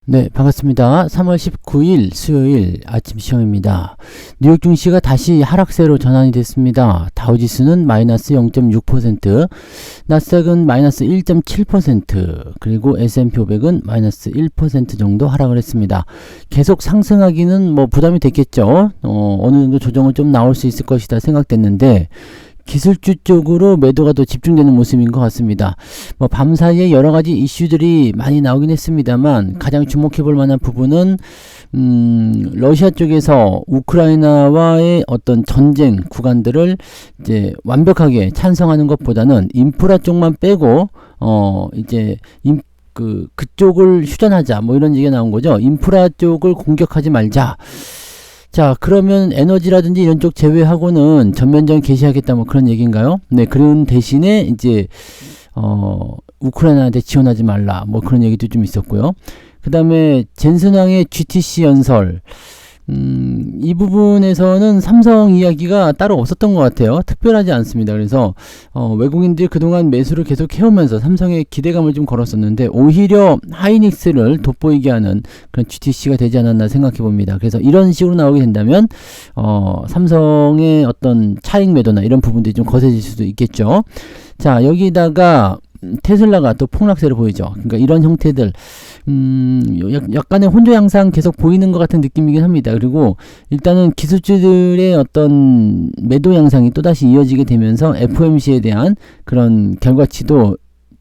네, 반갑습니다. 3월 19일 수요일 아침 시험입니다. 뉴욕 증시가 다시 하락세로 전환이 됐습니다. 다우지수는 마이너스 0.6%, 나스닥은 마이너스 1.7%, 그리고 S&P 500은 마이너스 1% 정도 하락을 했습니다. 계속 상승하기는 뭐 부담이 됐겠죠. 어느 정도 조정은 좀 나올 수 있을 것이다 생각됐는데, 기술주 쪽으로 매도가 더 집중되는 모습인 것 같습니다. 뭐 밤사이에 여러가지 이슈들이 많이 나오긴 했습니다만 가장 주목해 볼 만한 부분은 러시아 쪽에서 우크라이나와의 어떤 전쟁 구간들을 이제 완벽하게 찬성하는 것보다는 인프라 쪽만 빼고 이제 그쪽을 휴전하자 뭐 이런 얘기가 나온 거죠. 인프라 쪽을 공격하지 말자. 자, 그러면 에너지라든지 이런 쪽 제외하고는 전면전 개시하겠다 뭐 그런 얘기인가요? 네, 그런 대신에 이제 우크라이나한테 지원하지 말라 뭐 그런 얘기도 좀 있었고요. 그 다음에 젠슨왕의 GTC 연설, 이 부분에서는 삼성 이야기가 따로 없었던 것 같아요. 특별하지 않습니다. 그래서 외국인들이 그동안 매수를 계속 해오면서 삼성에 기대감을 좀 걸었었는데 오히려 하이닉스를 돋보이게 하는 그런 GTC가 되지 않았나 생각해 봅니다. 그래서 이런 식으로 나오게 된다면 삼성의 어떤 차익 매도나 이런 부분들이 좀 거세질 수도 있겠죠. 자, 여기다가 테슬라가 또 폭락세를 보이죠. 그러니까 이런 형태들 약간의 혼조 양상 계속 보이는 것 같은 느낌이긴 합니다. 그리고 일단은 기술주들의 어떤 매도 양상이 또다시 이어지게 되면서 FOMC에 대한 그런 결과치도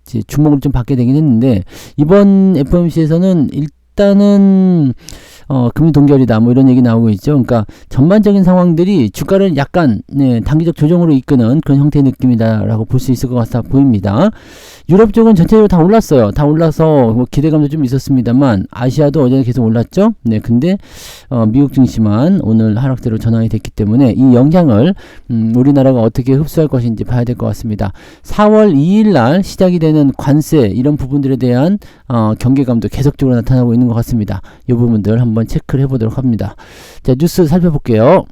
이제 주목을 좀 받게 되긴 했는데, 이번 FOMC에서는 일단은 금리 동결이다 뭐 이런 얘기 나오고 있죠. 그러니까 전반적인 상황들이 주가를 약간 단기적 조정으로 이끄는 그런 형태의 느낌이다라고 볼 수 있을 것 같아 보입니다. 유럽 쪽은 전체적으로 다 올랐어요. 다 올라서 뭐 기대감도 좀 있었습니다만 아시아도 어제 계속 올랐죠. 네, 근데 미국 증시만 오늘 하락세로 전환이 됐기 때문에 이 영향을 우리나라가 어떻게 흡수할 것인지 봐야 될 것 같습니다. 4월 2일 날 시작이 되는 관세 이런 부분들에 대한 경계감도 계속적으로 나타나고 있는 것 같습니다. 이 부분들 한번 체크를 해보도록 합니다. 자, 뉴스 살펴볼게요.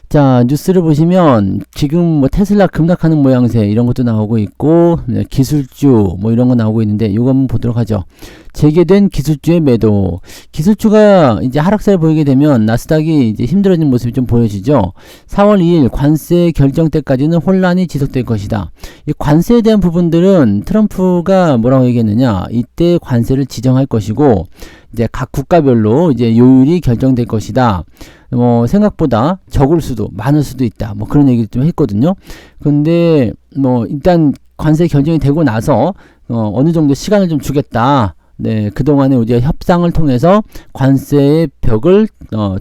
자, 뉴스를 보시면 지금 뭐 테슬라 급락하는 모양새 이런 것도 나오고 있고, 기술주 뭐 이런 거 나오고 있는데 이거 한번 보도록 하죠. 재개된 기술주의 매도. 기술주가 이제 하락세를 보이게 되면 나스닥이 이제 힘들어지는 모습이 좀 보여지죠. 4월 2일 관세 결정 때까지는 혼란이 지속될 것이다. 이 관세에 대한 부분들은 트럼프가 뭐라고 얘기했느냐, 이때 관세를 지정할 것이고 이제 각 국가별로 이제 요율이 결정될 것이다. 뭐 생각보다 적을 수도 많을 수도 있다 뭐 그런 얘기를 좀 했거든요. 근데 뭐 일단 관세 결정이 되고 나서 어느 정도 시간을 좀 주겠다. 네, 그동안에 우리가 협상을 통해서 관세의 벽을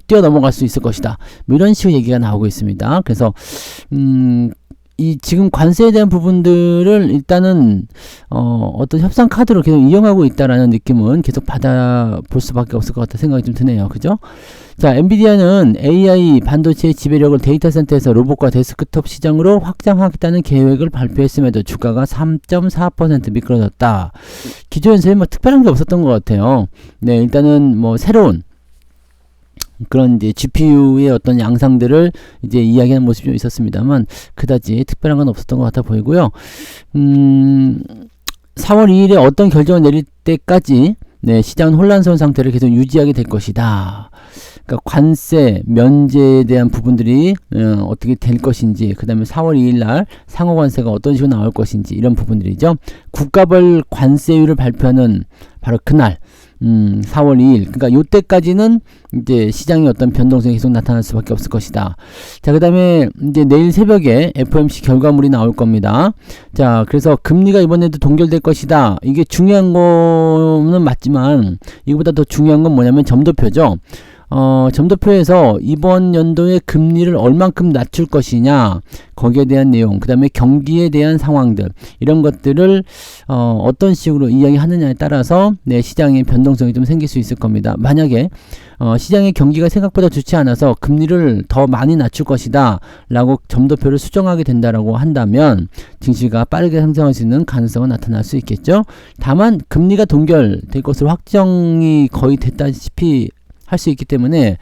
뛰어넘어갈 수 있을 것이다 뭐 이런 식의 얘기가 나오고 있습니다. 그래서 이 지금 관세에 대한 부분들을 일단은 어떤 협상 카드로 계속 이용하고 있다라는 느낌은 계속 받아볼 수밖에 없을 것 같다 생각이 좀 드네요. 그죠? 자, 엔비디아는 AI 반도체의 지배력을 데이터 센터에서 로봇과 데스크톱 시장으로 확장하겠다는 계획을 발표했음에도 주가가 3.4% 미끄러졌다. 기존에는 뭐 특별한 게 없었던 것 같아요. 네, 일단은 뭐 새로운 그런 이제 GPU의 어떤 양상들을 이제 이야기하는 모습이 좀 있었습니다만 그다지 특별한 건 없었던 것 같아 보이고요. 4월 2일에 어떤 결정을 내릴 때까지 시장은 혼란스러운 상태를 계속 유지하게 될 것이다. 그러니까 관세, 면제에 대한 부분들이 어떻게 될 것인지, 그 다음에 4월 2일 날 상호관세가 어떤 식으로 나올 것인지 이런 부분들이죠. 국가별 관세율을 발표하는 바로 그날 4월 2일, 그러니까 요때까지는 이제 시장의 어떤 변동성이 계속 나타날 수밖에 없을 것이다. 자, 그 다음에 이제 내일 새벽에 FOMC 결과물이 나올 겁니다. 자, 그래서 금리가 이번에도 동결될 것이다. 이게 중요한 거는 맞지만 이거보다 더 중요한 건 뭐냐면 점도표죠. 점도표에서 이번 연도의 금리를 얼만큼 낮출 것이냐, 거기에 대한 내용, 그 다음에 경기에 대한 상황들, 이런 것들을 어떤 식으로 이야기하느냐에 따라서 시장의 변동성이 좀 생길 수 있을 겁니다. 만약에 시장의 경기가 생각보다 좋지 않아서 금리를 더 많이 낮출 것이다 라고 점도표를 수정하게 된다라고 한다면 증시가 빠르게 상승할 수 있는 가능성은 나타날 수 있겠죠. 다만 금리가 동결될 것으로 확정이 거의 됐다시피 할 수 있기 때문에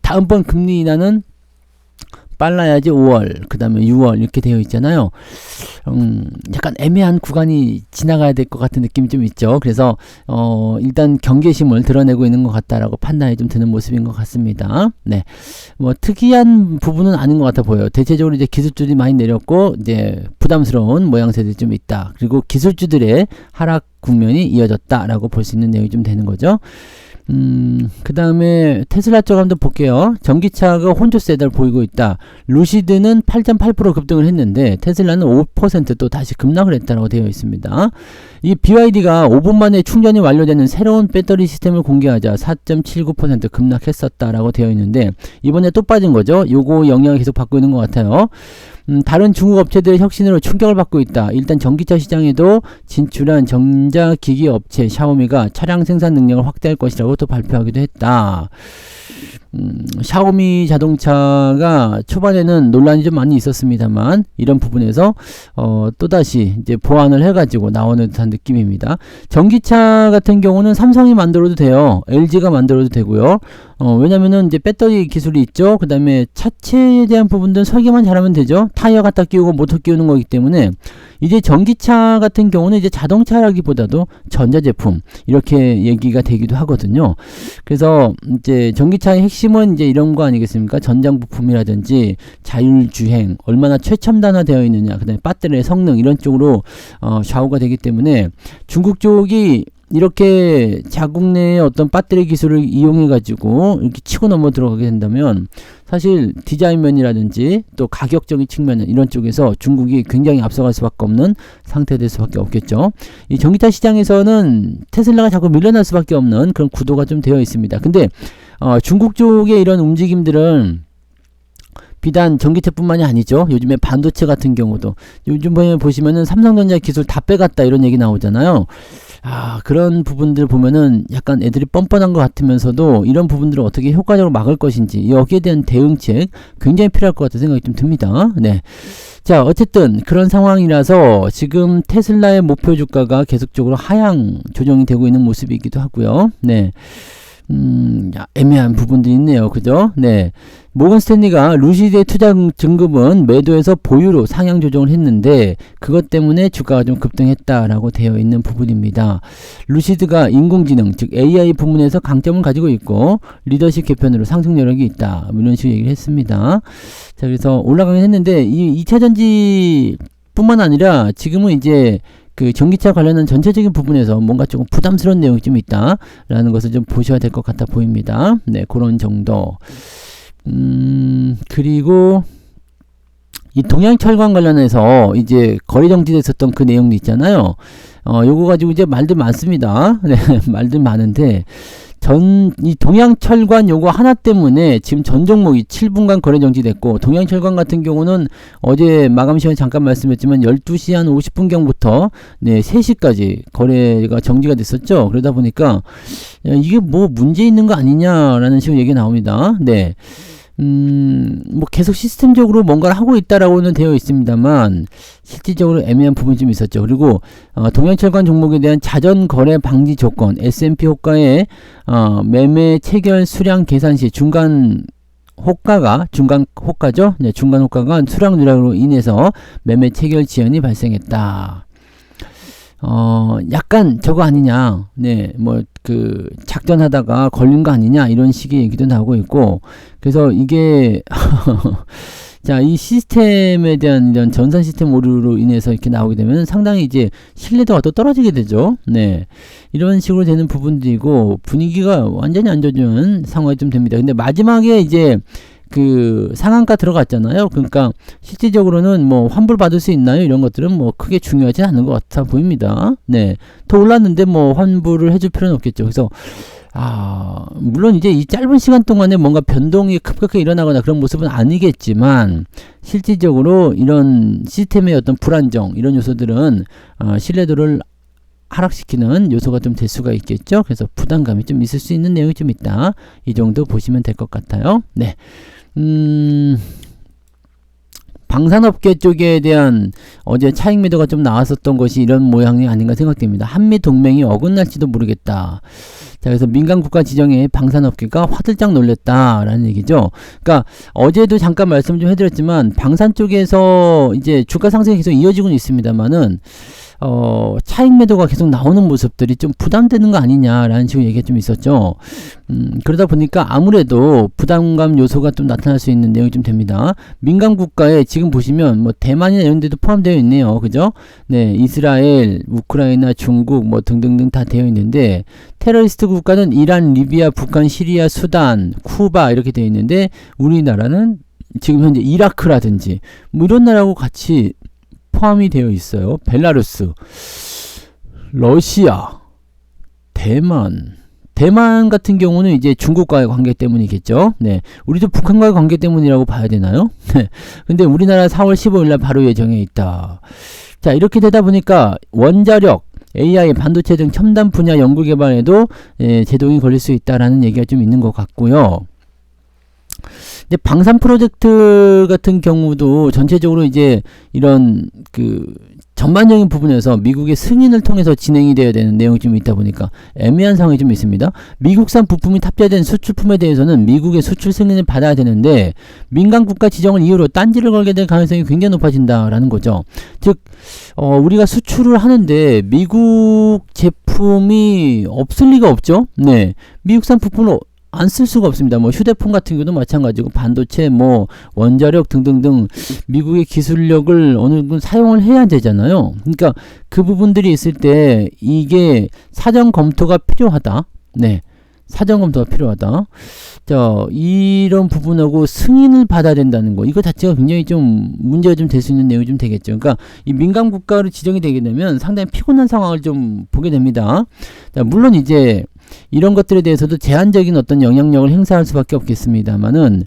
다음번 금리 인하는 빨라야지 5월, 그 다음에 6월 이렇게 되어 있잖아요. 약간 애매한 구간이 지나가야 될 것 같은 느낌이 좀 있죠. 그래서 일단 경계심을 드러내고 있는 것 같다라고 판단이 좀 드는 모습인 것 같습니다. 네, 뭐 특이한 부분은 아닌 것 같아 보여요. 대체적으로 이제 기술주들이 많이 내렸고 이제 부담스러운 모양새들이 좀 있다. 그리고 기술주들의 하락 국면이 이어졌다라고 볼 수 있는 내용이 좀 되는 거죠. 그 다음에 테슬라 쪽 한번 볼게요. 전기차가 혼조 세다를 보이고 있다. 루시드는 8.8% 급등을 했는데 테슬라는 5% 또 다시 급락을 했다고 되어 있습니다. 이 BYD가 5분 만에 충전이 완료되는 새로운 배터리 시스템을 공개하자 4.79% 급락했었다라고 되어 있는데 이번에 또 빠진 거죠. 요거 영향을 계속 받고 있는 것 같아요. 다른 중국 업체들의 혁신으로 충격을 받고 있다. 일단 전기차 시장에도 진출한 전자기기 업체 샤오미가 차량 생산 능력을 확대할 것이라고 또 발표하기도 했다. 샤오미 자동차가 초반에는 논란이 좀 많이 있었습니다만 이런 부분에서 또다시 이제 보완을 해가지고 나오는 듯한 느낌입니다. 전기차 같은 경우는 삼성이 만들어도 돼요. LG가 만들어도 되고요. 왜냐면은 이제 배터리 기술이 있죠. 그 다음에 차체에 대한 부분들은 설계만 잘하면 되죠. 타이어 갖다 끼우고 모터 끼우는 거기 때문에 이제 전기차 같은 경우는 이제 자동차라기보다도 전자제품 이렇게 얘기가 되기도 하거든요. 그래서 이제 전기차의 핵심은 이제 이런 거 아니겠습니까? 전장 부품이라든지 자율주행 얼마나 최첨단화되어 있느냐, 그다음에 배터리의 성능 이런 쪽으로 좌우가 되기 때문에 중국 쪽이 이렇게 자국 내의 어떤 배터리 기술을 이용해 가지고 이렇게 치고 넘어 들어가게 된다면 사실 디자인 면이라든지 또 가격적인 측면 이런 쪽에서 중국이 굉장히 앞서갈 수밖에 없는 상태 될 수밖에 없겠죠. 이 전기차 시장에서는 테슬라가 자꾸 밀려날 수밖에 없는 그런 구도가 좀 되어 있습니다. 근데 중국 쪽의 이런 움직임들은 비단 전기차뿐만이 아니죠. 요즘에 반도체 같은 경우도 요즘 보시면은 삼성전자 기술 다 빼갔다 이런 얘기 나오잖아요. 그런 부분들 보면은 약간 애들이 뻔뻔한 것 같으면서도 이런 부분들을 어떻게 효과적으로 막을 것인지 여기에 대한 대응책 굉장히 필요할 것 같은 생각이 좀 듭니다. 네. 자, 어쨌든 그런 상황이라서 지금 테슬라의 목표 주가가 계속적으로 하향 조정이 되고 있는 모습이기도 하고요. 네. 애매한 부분도 있네요. 그죠? 네. 모건 스탠리가 루시드의 투자 증급은 매도에서 보유로 상향 조정을 했는데 그것 때문에 주가가 좀 급등했다라고 되어 있는 부분입니다. 루시드가 인공지능 즉 AI 부문에서 강점을 가지고 있고 리더십 개편으로 상승 여력이 있다. 이런 식으로 얘기를 했습니다. 자, 그래서 올라가긴 했는데 이 2차전지 뿐만 아니라 지금은 이제 그 전기차 관련한 전체적인 부분에서 뭔가 조금 부담스러운 내용이 좀 있다라는 것을 좀 보셔야 될 것 같아 보입니다. 네, 그런 정도. 그리고 이 동양철강 관련해서 이제 거래 정지됐었던 그 내용도 있잖아요. 요거 가지고 이제 말들 많습니다. 네, 말들 많은데 이 동양철관 요거 하나 때문에 지금 전 종목이 7분간 거래 정지됐고 동양철관 같은 경우는 어제 마감 시간에 잠깐 말씀했지만 12시 한 50분경부터 네, 3시까지 거래가 정지가 됐었죠. 그러다 보니까 이게 뭐 문제 있는 거 아니냐라는 식으로 얘기가 나옵니다. 네. 뭐 계속 시스템적으로 뭔가를 하고 있다라고는 되어 있습니다만 실질적으로 애매한 부분이 좀 있었죠. 그리고 동양철관 종목에 대한 자전 거래 방지 조건 S&P 호가의 매매 체결 수량 계산 시 중간 호가죠. 네, 중간 호가가 수량 누락으로 인해서 매매 체결 지연이 발생했다. 약간 저거 아니냐. 네, 뭐, 작전하다가 걸린 거 아니냐. 이런 식의 얘기도 나오고 있고. 그래서 이게, 자, 이 시스템에 대한 이런 전산 시스템 오류로 인해서 이렇게 나오게 되면 상당히 이제 신뢰도가 또 떨어지게 되죠. 네. 이런 식으로 되는 부분들이고, 분위기가 완전히 안 좋은 상황이 좀 됩니다. 근데 마지막에 이제, 상한가 들어갔잖아요. 그러니까 실질적으로는 뭐 환불 받을 수 있나요? 이런 것들은 뭐 크게 중요하지 않은 것 같아 보입니다. 네. 더 올랐는데 뭐 환불을 해줄 필요는 없겠죠. 그래서 물론 이제 이 짧은 시간 동안에 뭔가 변동이 급격하게 일어나거나 그런 모습은 아니겠지만 실질적으로 이런 시스템의 어떤 불안정 이런 요소들은 신뢰도를 하락시키는 요소가 좀 될 수가 있겠죠. 그래서 부담감이 좀 있을 수 있는 내용이 좀 있다. 이 정도 보시면 될 것 같아요. 네. 방산업계 쪽에 대한 어제 차익 매도가 좀 나왔었던 것이 이런 모양이 아닌가 생각됩니다. 한미 동맹이 어긋날지도 모르겠다. 자, 그래서 민간 국가 지정에 방산업계가 화들짝 놀랬다라는 얘기죠. 그러니까 어제도 잠깐 말씀 좀 해드렸지만 방산 쪽에서 이제 주가 상승이 계속 이어지고는 있습니다만은 차익 매도가 계속 나오는 모습들이 좀 부담되는 거 아니냐라는 식으로 얘기가 좀 있었죠. 그러다 보니까 아무래도 부담감 요소가 좀 나타날 수 있는 내용이 좀 됩니다. 민간 국가에 지금 보시면 뭐 대만이나 이런 데도 포함되어 있네요. 그죠? 네, 이스라엘, 우크라이나, 중국 뭐 등등등 다 되어 있는데 테러리스트 국가는 이란, 리비아, 북한, 시리아, 수단, 쿠바 이렇게 되어 있는데 우리나라는 지금 현재 이라크라든지 뭐 이런 나라하고 같이 포함이 되어 있어요. 벨라루스, 러시아, 대만 같은 경우는 이제 중국과의 관계 때문이겠죠. 네, 우리도 북한과의 관계 때문이라고 봐야 되나요? 네, 근데 우리나라 4월 15일날 바로 예정에 있다. 자, 이렇게 되다 보니까 원자력, AI, 반도체 등 첨단 분야 연구 개발에도 제동이 걸릴 수 있다라는 얘기가 좀 있는 것 같고요. 근데 방산 프로젝트 같은 경우도 전체적으로 이제 이런 전반적인 부분에서 미국의 승인을 통해서 진행이 되어야 되는 내용이 좀 있다 보니까 애매한 상황이 좀 있습니다. 미국산 부품이 탑재된 수출품에 대해서는 미국의 수출 승인을 받아야 되는데 민간 국가 지정을 이유로 딴지를 걸게 될 가능성이 굉장히 높아진다라는 거죠. 즉 우리가 수출을 하는데 미국 제품이 없을 리가 없죠. 네, 미국산 부품을 안 쓸 수가 없습니다. 뭐 휴대폰 같은 경우도 마찬가지고 반도체, 뭐 원자력 등등등 미국의 기술력을 어느 정도 사용을 해야 되잖아요. 그러니까 그 부분들이 있을 때 이게 사전 검토가 필요하다. 네, 사전 검토가 필요하다. 자, 이런 부분하고 승인을 받아야 된다는 거, 이거 자체가 굉장히 좀 문제가 좀 될 수 있는 내용이 좀 되겠죠. 그러니까 이 민간 국가로 지정이 되게 되면 상당히 피곤한 상황을 좀 보게 됩니다. 자, 물론 이제 이런 것들에 대해서도 제한적인 어떤 영향력을 행사할 수밖에 없겠습니다만은,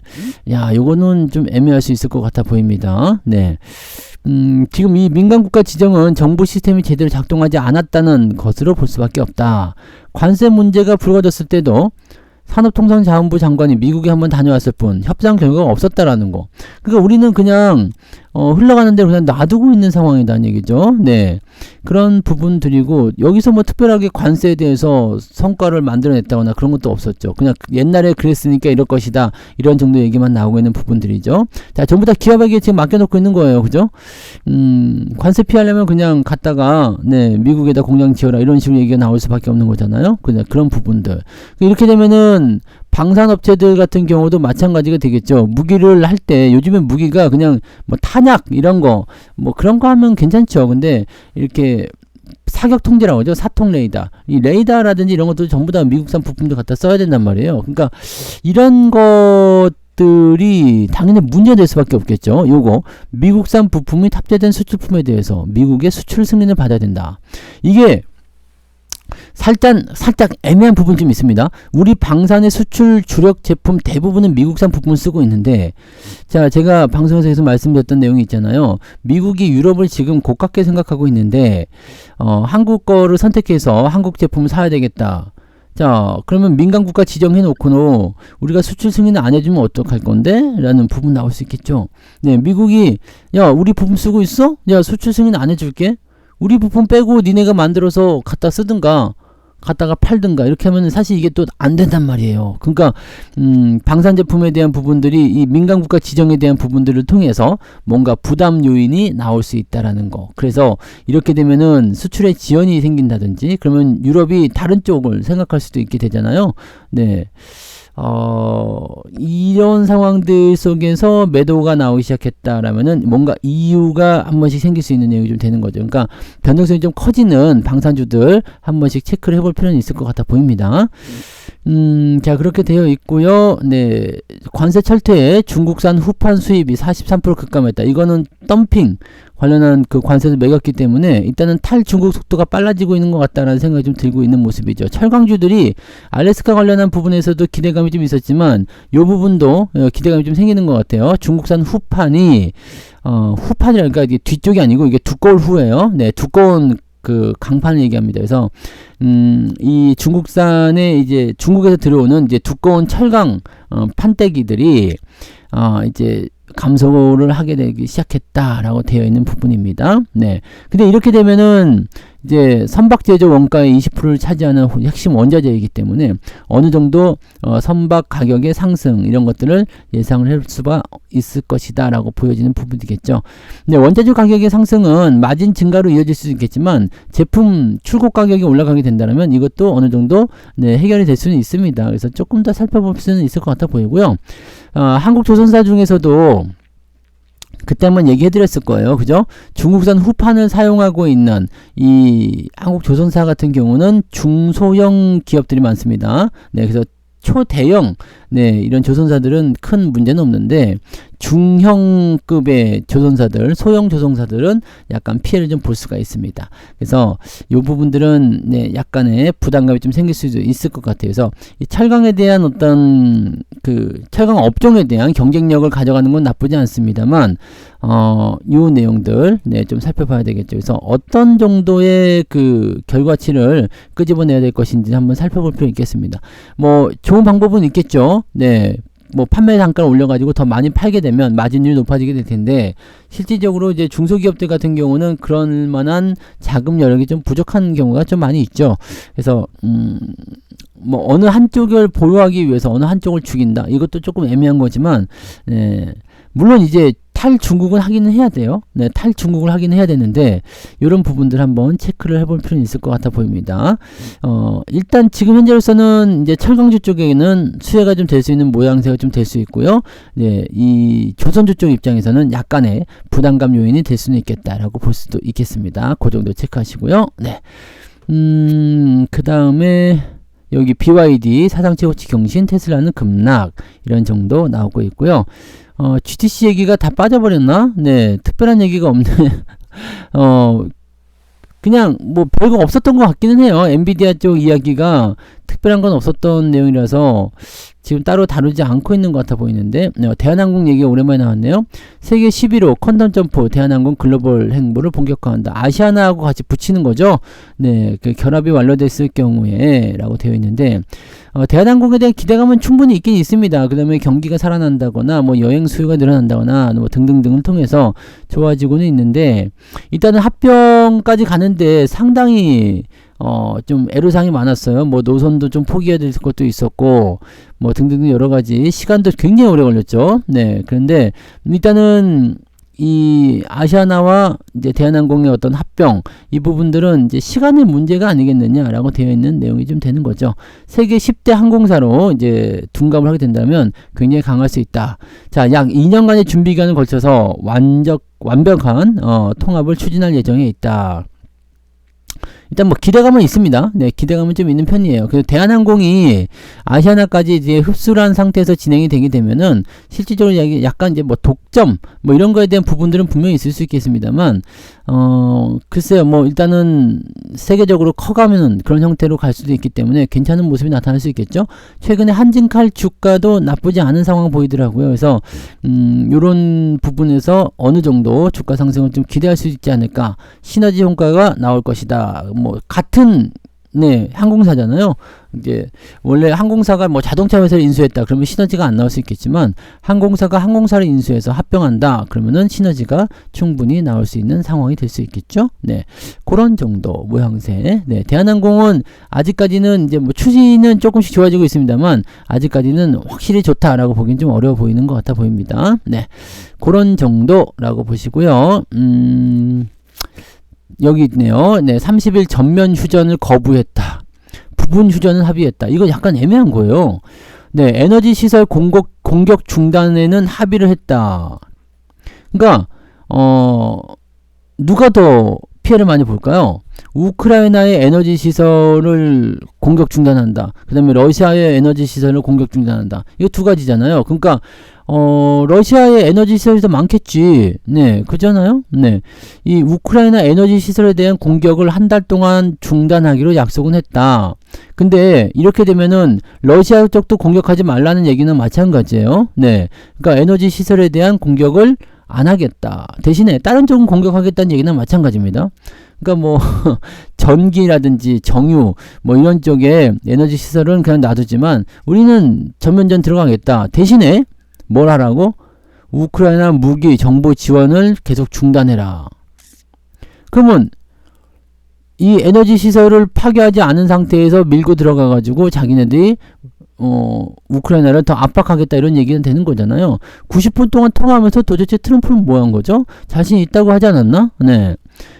야, 요거는 좀 애매할 수 있을 것 같아 보입니다. 네. 지금 이 민간국가 지정은 정부 시스템이 제대로 작동하지 않았다는 것으로 볼 수밖에 없다. 관세 문제가 불거졌을 때도 산업통상자원부 장관이 미국에 한번 다녀왔을 뿐 협상 결과가 없었다라는 거. 그러니까 우리는 그냥 흘러가는 대로 그냥 놔두고 있는 상황이라는 얘기죠. 네, 그런 부분들이고, 여기서 뭐 특별하게 관세에 대해서 성과를 만들어냈다거나 그런 것도 없었죠. 그냥 옛날에 그랬으니까 이럴 것이다, 이런 정도 얘기만 나오고 있는 부분들이죠. 자, 전부 다 기업에게 지금 맡겨놓고 있는 거예요. 그죠? 관세 피하려면 그냥 갔다가 네, 미국에다 공장 지어라, 이런 식으로 얘기가 나올 수밖에 없는 거잖아요. 그냥 그런 부분들. 이렇게 되면은 방산업체들 같은 경우도 마찬가지가 되겠죠. 무기를 할 때 요즘엔 무기가 그냥 뭐 탄약 이런 거 뭐 그런 거 하면 괜찮죠. 근데 이렇게 사격 통제라고 하죠. 사통 레이더. 이 레이더라든지 이런 것도 전부 다 미국산 부품도 갖다 써야 된단 말이에요. 그러니까 이런 것들이 당연히 문제가 될 수밖에 없겠죠. 요거 미국산 부품이 탑재된 수출품에 대해서 미국의 수출 승인을 받아야 된다. 이게 살짝 애매한 부분이 좀 있습니다. 우리 방산의 수출 주력 제품 대부분은 미국산 부품을 쓰고 있는데, 자, 제가 방송에서 계속 말씀드렸던 내용이 있잖아요. 미국이 유럽을 지금 고깝게 생각하고 있는데 한국 거를 선택해서 한국 제품을 사야 되겠다. 자, 그러면 민간국가 지정해 놓고는 우리가 수출 승인을 안 해주면 어떡할 건데? 라는 부분 나올 수 있겠죠. 네, 미국이 야, 우리 부품 쓰고 있어? 야, 수출 승인 안 해줄게. 우리 부품 빼고 니네가 만들어서 갖다 쓰든가 갖다가 팔든가 이렇게 하면 사실 이게 또 안 된단 말이에요. 그러니까 방산 제품에 대한 부분들이 이 민간국가 지정에 대한 부분들을 통해서 뭔가 부담 요인이 나올 수 있다라는 거. 그래서 이렇게 되면은 수출에 지연이 생긴다든지 그러면 유럽이 다른 쪽을 생각할 수도 있게 되잖아요. 네. 이런 상황들 속에서 매도가 나오기 시작했다라면은 뭔가 이유가 한 번씩 생길 수 있는 내용이 좀 되는 거죠. 그러니까 변동성이 좀 커지는 방산주들 한 번씩 체크를 해볼 필요는 있을 것 같아 보입니다. 자, 그렇게 되어 있고요. 네, 관세 철퇴에 중국산 후판 수입이 43% 급감했다. 이거는 덤핑 관련한 그 관세를 매겼기 때문에 일단은 탈중국 속도가 빨라지고 있는 것 같다라는 생각이 좀 들고 있는 모습이죠. 철강주들이 알래스카 관련한 부분에서도 기대감이 좀 있었지만 이 부분도 기대감이 좀 생기는 것 같아요. 중국산 후판이 후판이라니까 이게 뒤쪽이 아니고 이게 두꺼울 후예요. 네, 두꺼운 그 강판을 얘기합니다. 그래서 이 중국산에 이제 중국에서 들어오는 이제 두꺼운 철강 판때기들이 이제 감소를 하게 되기 시작했다라고 되어 있는 부분입니다. 네. 근데 이렇게 되면은 이제 선박 제조 원가의 20%를 차지하는 핵심 원자재이기 때문에 어느 정도 선박 가격의 상승 이런 것들을 예상을 할 수가 있을 것이다 라고 보여지는 부분이겠죠. 네, 원자재 가격의 상승은 마진 증가로 이어질 수 있겠지만 제품 출고 가격이 올라가게 된다면 이것도 어느 정도 네, 해결이 될 수는 있습니다. 그래서 조금 더 살펴볼 수는 있을 것 같아 보이고요. 한국 조선사 중에서도 그때 한번 얘기해 드렸을 거예요. 그죠? 중국산 후판을 사용하고 있는 이 한국 조선사 같은 경우는 중소형 기업들이 많습니다. 네, 그래서 초대형 네, 이런 조선사들은 큰 문제는 없는데 중형급의 조선사들, 소형 조선사들은 약간 피해를 좀 볼 수가 있습니다. 그래서 이 부분들은 네, 약간의 부담감이 좀 생길 수도 있을 것 같아요. 그래서 이 철강에 대한 어떤 그 철강 업종에 대한 경쟁력을 가져가는 건 나쁘지 않습니다만 요 내용들 네, 좀 살펴봐야 되겠죠. 그래서 어떤 정도의 그 결과치를 끄집어내야 될 것인지 한번 살펴볼 필요 있겠습니다. 뭐 좋은 방법은 있겠죠. 네. 뭐 판매 단가를 올려가지고 더 많이 팔게 되면 마진율이 높아지게 될 텐데 실질적으로 이제 중소기업들 같은 경우는 그런 만한 자금 여력이 좀 부족한 경우가 좀 많이 있죠. 그래서 뭐 어느 한쪽을 보유하기 위해서 어느 한쪽을 죽인다 이것도 조금 애매한 거지만 네, 물론 이제 탈중국은 하기는 해야 돼요. 네, 탈중국을 하기는 해야 되는데 이런 부분들 한번 체크를 해볼 필요는 있을 것 같아 보입니다. 일단 지금 현재로서는 이제 철강주 쪽에는 수혜가 좀 될 수 있는 모양새가 좀 될 수 있고요. 네, 이 조선주 쪽 입장에서는 약간의 부담감 요인이 될 수는 있겠다라고 볼 수도 있겠습니다. 그 정도 체크하시고요. 네, 그 다음에 여기 BYD 사상 최고치 경신, 테슬라는 급락 이런 정도 나오고 있고요. GTC 얘기가 다 빠져버렸나? 네, 특별한 얘기가 없네. 그냥 뭐 별거 없었던 것 같기는 해요. 엔비디아 쪽 이야기가 특별한 건 없었던 내용이라서 지금 따로 다루지 않고 있는 것 같아 보이는데 대한항공 얘기가 오랜만에 나왔네요. 세계 11호 퀀텀 점프 대한항공 글로벌 행보를 본격화한다. 아시아나하고 같이 붙이는 거죠. 네, 그 결합이 완료됐을 경우에 라고 되어 있는데 대한항공에 대한 기대감은 충분히 있긴 있습니다. 그 다음에 경기가 살아난다거나 뭐 여행 수요가 늘어난다거나 뭐 등등등을 통해서 좋아지고는 있는데 일단은 합병까지 가는데 상당히 좀 애로사항이 많았어요. 뭐 노선도 좀 포기해야 될 것도 있었고 뭐 등등 여러 가지 시간도 굉장히 오래 걸렸죠. 네, 그런데 일단은 이 아시아나와 이제 대한항공의 어떤 합병 이 부분들은 이제 시간의 문제가 아니겠느냐라고 되어 있는 내용이 좀 되는 거죠. 세계 10대 항공사로 이제 둔갑을 하게 된다면 굉장히 강할 수 있다. 자, 약 2년간의 준비 기간을 걸쳐서 완벽한 통합을 추진할 예정에 있다. 일단 뭐 기대감은 있습니다. 네, 기대감은 좀 있는 편이에요. 그래서 대한항공이 아시아나까지 이제 흡수를 한 상태에서 진행이 되게 되면은 실질적으로 약간 이제 뭐 독점 뭐 이런 거에 대한 부분들은 분명히 있을 수 있겠습니다만 글쎄요, 뭐 일단은 세계적으로 커가면은 그런 형태로 갈 수도 있기 때문에 괜찮은 모습이 나타날 수 있겠죠. 최근에 한진칼 주가도 나쁘지 않은 상황 보이더라고요. 그래서 요런 부분에서 어느 정도 주가 상승을 좀 기대할 수 있지 않을까. 시너지 효과가 나올 것이다. 뭐 같은 네, 항공사잖아요. 이제 원래 항공사가 뭐 자동차 회사를 인수했다 그러면 시너지가 안 나올 수 있겠지만 항공사가 항공사를 인수해서 합병한다 그러면은 시너지가 충분히 나올 수 있는 상황이 될 수 있겠죠. 네, 그런 정도 모양새. 네, 대한항공은 아직까지는 이제 뭐 추진은 조금씩 좋아지고 있습니다만 아직까지는 확실히 좋다라고 보기엔 좀 어려워 보이는 것 같아 보입니다. 네, 그런 정도라고 보시고요. 여기 있네요. 네, 30일 전면 휴전을 거부했다. 부분 휴전을 합의했다. 이거 약간 애매한 거예요. 네, 에너지 시설 공격 중단에는 합의를 했다. 그러니까 누가 더 피해를 많이 볼까요? 우크라이나의 에너지 시설을 공격 중단한다. 그 다음에 러시아의 에너지 시설을 공격 중단한다. 이거 두 가지잖아요. 그러니까 러시아의 에너지 시설이 더 많겠지. 네, 그잖아요. 네, 이 우크라이나 에너지 시설에 대한 공격을 한 달 동안 중단하기로 약속은 했다. 근데 이렇게 되면은 러시아 쪽도 공격하지 말라는 얘기는 마찬가지예요. 네, 그러니까 에너지 시설에 대한 공격을 안 하겠다. 대신에 다른 쪽은 공격하겠다는 얘기는 마찬가지입니다. 그러니까 뭐 전기라든지 정유 뭐 이런 쪽에 에너지 시설은 그냥 놔두지만 우리는 전면전 들어가겠다. 대신에 뭘 하라고? 우크라이나 무기 정보 지원을 계속 중단해라. 그러면 이 에너지 시설을 파괴하지 않은 상태에서 밀고 들어가 가지고 자기네들이 우크라이나를 더 압박하겠다 이런 얘기는 되는 거잖아요. 90분 동안 통화하면서 도대체 트럼프는 뭐 한 거죠? 자신 있다고 하지 않았나? 네.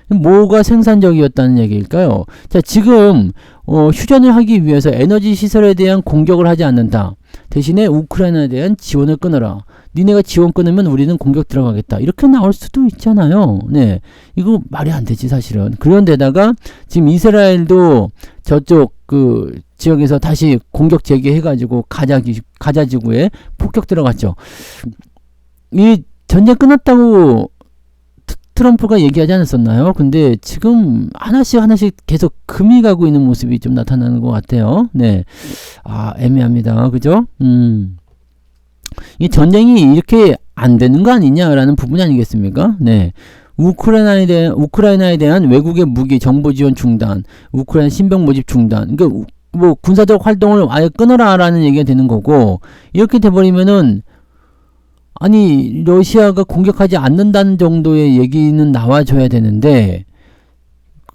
뭐가 생산적이었다는 얘기일까요? 자, 지금 휴전을 하기 위해서 에너지 시설에 대한 공격을 하지 않는다. 대신에 우크라이나에 대한 지원을 끊어라. 니네가 지원 끊으면 우리는 공격 들어가겠다. 이렇게 나올 수도 있잖아요. 네. 이거 말이 안 되지, 사실은. 그런데다가 지금 이스라엘도 저쪽 그 지역에서 다시 공격 재개해가지고 가자 지구에 폭격 들어갔죠. 이 전쟁 끝났다고 트럼프가 얘기하지 않았었나요? 근데 지금 하나씩 계속 금이 가고 있는 모습이 좀 나타나는 것 같아요. 네. 애매합니다. 그죠? 이 전쟁이 이렇게 안 되는 거 아니냐라는 부분이 아니겠습니까? 네. 우크라이나에 대한 외국의 무기 정보 지원 중단, 우크라이나 신병 모집 중단. 그러니까 뭐 군사적 활동을 아예 끊어라라는 얘기가 되는 거고, 이렇게 돼버리면은 아니 러시아가 공격하지 않는다는 정도의 얘기는 나와줘야 되는데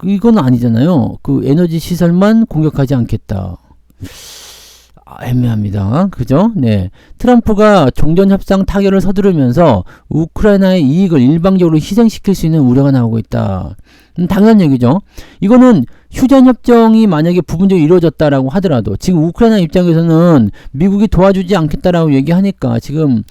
이건 아니잖아요. 그 에너지 시설만 공격하지 않겠다. 애매합니다. 그죠? 네. 트럼프가 종전협상 타결을 서두르면서 우크라이나의 이익을 일방적으로 희생시킬 수 있는 우려가 나오고 있다. 당연한 얘기죠. 이거는 휴전협정이 만약에 부분적으로 이루어졌다라고 하더라도 지금 우크라이나 입장에서는 미국이 도와주지 않겠다라고 얘기하니까 지금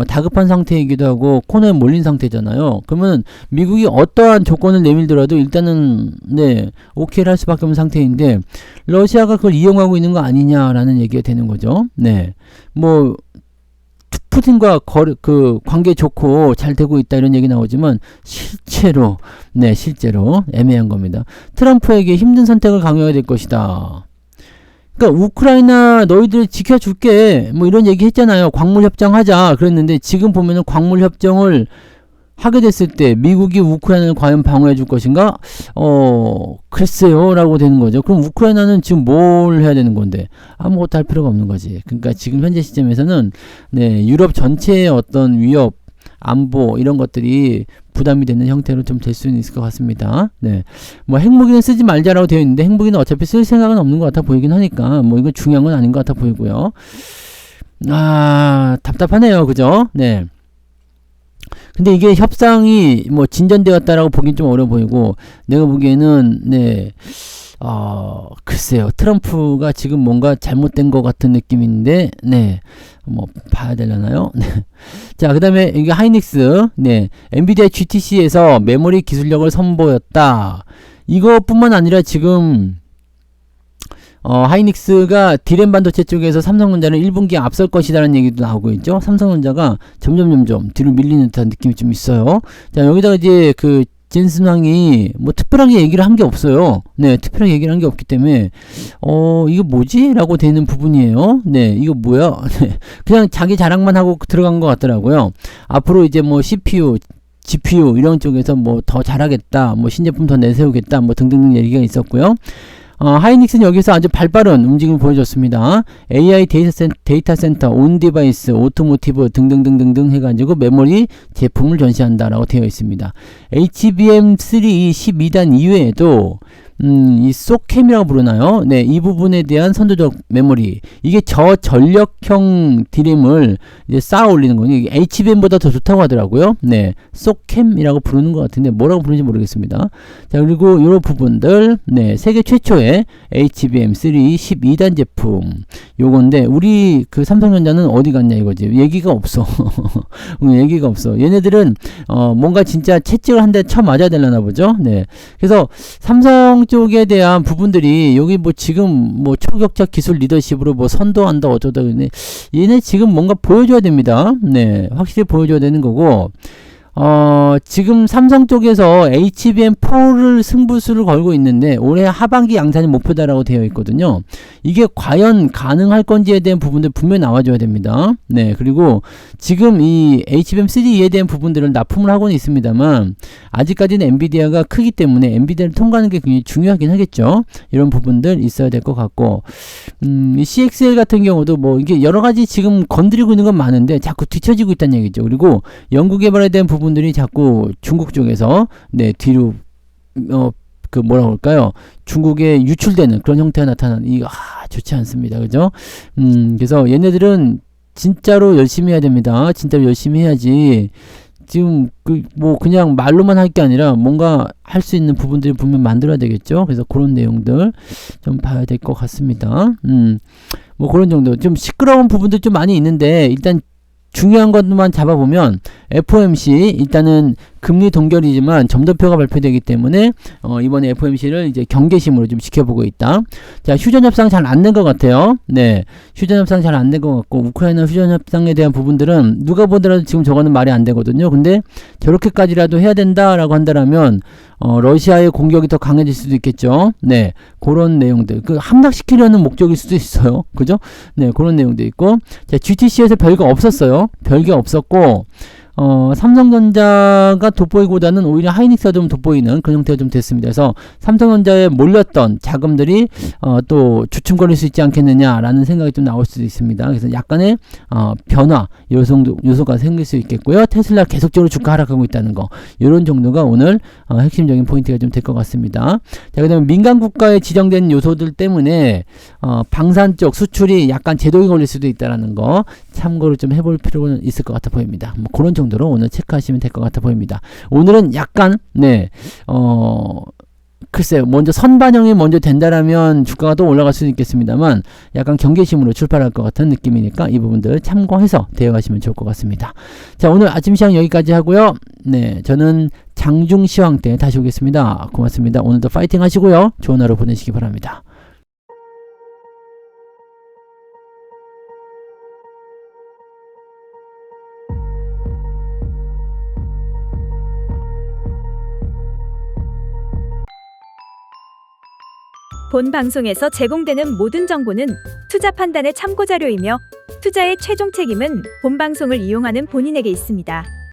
다급한 상태이기도 하고 코너에 몰린 상태잖아요. 그러면 미국이 어떠한 조건을 내밀더라도 일단은 네 오케이를 할 수밖에 없는 상태인데 러시아가 그걸 이용하고 있는 거 아니냐라는 얘기가 되는 거죠. 네, 뭐 푸틴과 그 관계 좋고 잘 되고 있다 이런 얘기 나오지만 실제로 애매한 겁니다. 트럼프에게 힘든 선택을 강요해야 될 것이다. 그러니까 우크라이나 너희들 지켜줄게 뭐 이런 얘기 했잖아요. 광물 협정 하자 그랬는데 지금 보면은 광물 협정을 하게 됐을 때 미국이 우크라이나를 과연 방어해 줄 것인가? 글쎄요 라고 되는 거죠. 그럼 우크라이나는 지금 뭘 해야 되는 건데 아무것도 할 필요가 없는 거지. 그러니까 지금 현재 시점에서는 네, 유럽 전체의 어떤 위협, 안보 이런 것들이 부담이 되는 형태로 좀 될 수는 있을 것 같습니다. 네, 뭐 핵무기는 쓰지 말자라고 되어 있는데 핵무기는 어차피 쓸 생각은 없는 것 같아 보이긴 하니까 뭐 이건 중요한 건 아닌 것 같아 보이고요. 답답하네요. 그죠? 네. 근데 이게 협상이 뭐 진전되었다라고 보긴 좀 어려워 보이고 내가 보기에는 네 글쎄요 트럼프가 지금 뭔가 잘못된 것 같은 느낌인데 네 뭐 봐야 되려나요? 네. 자 그다음에 이게 하이닉스 네 엔비디아 GTC에서 메모리 기술력을 선보였다. 이것뿐만 아니라 지금 하이닉스가 디램 반도체 쪽에서 삼성전자를 1분기에 앞설 것이다라는 얘기도 나오고 있죠. 삼성전자가 점점 뒤로 밀리는 듯한 느낌이 좀 있어요. 자, 여기다가 이제 그 젠슨 황이 뭐 특별하게 얘기를 한 게 없어요. 네, 특별하게 얘기를 한 게 없기 때문에 이거 뭐지? 라고 되는 부분이에요. 네, 이거 뭐야? 네, 그냥 자기 자랑만 하고 들어간 것 같더라고요. 앞으로 이제 뭐 CPU GPU 이런 쪽에서 뭐 더 잘하겠다, 뭐 신제품 더 내세우겠다, 뭐 등등등 얘기가 있었고요. 하이닉스는 여기서 아주 발빠른 움직임을 보여줬습니다. AI 데이터 센터, 온 디바이스, 오토모티브 등등등등등 해가지고 메모리 제품을 전시한다라고 되어 있습니다. HBM3 12단 이외에도 이 소캠이라고 부르나요? 네, 이 부분에 대한 선도적 메모리. 이게 저전력형 디램을 이제 쌓아 올리는 거니 이게 HBM보다 더 좋다고 하더라고요. 네, 소캠이라고 부르는 것 같은데 뭐라고 부르는지 모르겠습니다. 자, 그리고 이런 부분들, 네, 세계 최초의 HBM3 12단 제품. 요건데 우리 그 삼성전자는 어디 갔냐 이거지. 얘기가 없어. 얘기가 없어. 얘네들은 뭔가 진짜 채찍을 한 대 쳐 맞아야 되려나 보죠. 네, 그래서 삼성 쪽에 대한 부분들이 여기 뭐 지금 뭐 초격자 기술 리더십으로 뭐 선도한다 어쩌다 그러네. 얘네 지금 뭔가 보여줘야 됩니다. 네, 확실히 보여줘야 되는 거고 지금 삼성 쪽에서 HBM4를 승부수를 걸고 있는데 올해 하반기 양산이 목표다라고 되어 있거든요. 이게 과연 가능할 건지에 대한 부분들 분명히 나와줘야 됩니다. 네, 그리고 지금 이 HBM3에 대한 부분들을 납품을 하고는 있습니다만 아직까지는 엔비디아가 크기 때문에 엔비디아를 통과하는 게 굉장히 중요하긴 하겠죠. 이런 부분들 있어야 될 것 같고, 이 CXL 같은 경우도 뭐 이게 여러 가지 지금 건드리고 있는 건 많은데 자꾸 뒤처지고 있다는 얘기죠. 그리고 연구 개발에 대한 부분들이 자꾸 중국 쪽에서 네, 뒤로 그 뭐라고 할까요? 중국에 유출되는 그런 형태가 나타나는 이거 좋지 않습니다. 그죠? 그래서 얘네들은 진짜로 열심히 해야 됩니다. 진짜로 열심히 해야지. 지금 뭐 그냥 말로만 할 게 아니라 뭔가 할 수 있는 부분들이 분명 만들어야 되겠죠. 그래서 그런 내용들 좀 봐야 될 것 같습니다. 뭐 그런 정도. 좀 시끄러운 부분들 좀 많이 있는데 일단 중요한 것만 잡아보면 FOMC 일단은 금리 동결이지만 점도표가 발표되기 때문에 이번에 FOMC를 이제 경계심으로 좀 지켜보고 있다. 자, 휴전 협상 잘 안 된 것 같아요. 네, 휴전 협상 잘 안 된 것 같고 우크라이나 휴전 협상에 대한 부분들은 누가 보더라도 지금 저거는 말이 안 되거든요. 근데 저렇게까지라도 해야 된다라고 한다라면 러시아의 공격이 더 강해질 수도 있겠죠. 네, 그런 내용들 함락시키려는 목적일 수도 있어요. 그죠? 네, 그런 내용도 있고. 자, GTC에서 별거 없었어요. 별게 없었고 삼성전자가 돋보이고보다는 오히려 하이닉스가 좀 돋보이는 그런 형태가 좀 됐습니다. 그래서 삼성전자에 몰렸던 자금들이 또 주춤거릴 수 있지 않겠느냐라는 생각이 좀 나올 수도 있습니다. 그래서 약간의 변화 요소가 생길 수 있겠고요. 테슬라 계속적으로 주가 하락하고 있다는 거, 이런 정도가 오늘 핵심적인 포인트가 좀 될 것 같습니다. 자, 그다음에 민간 국가에 지정된 요소들 때문에 방산 쪽 수출이 약간 제동이 걸릴 수도 있다라는 거 참고를 좀 해볼 필요는 있을 것 같아 보입니다. 뭐 그런 정도로 오늘 체크하시면 될 것 같아 보입니다. 오늘은 약간 글쎄요, 먼저 선반영이 먼저 된다라면 주가가 또 올라갈 수도 있겠습니다만 약간 경계심으로 출발할 것 같은 느낌이니까 이 부분들 참고해서 대응하시면 좋을 것 같습니다. 자, 오늘 아침 시황 여기까지 하고요. 네, 저는 장중 시황 때 다시 오겠습니다. 고맙습니다. 오늘도 파이팅 하시고요. 좋은 하루 보내시기 바랍니다. 본 방송에서 제공되는 모든 정보는 투자 판단의 참고 자료이며 투자의 최종 책임은 본 방송을 이용하는 본인에게 있습니다.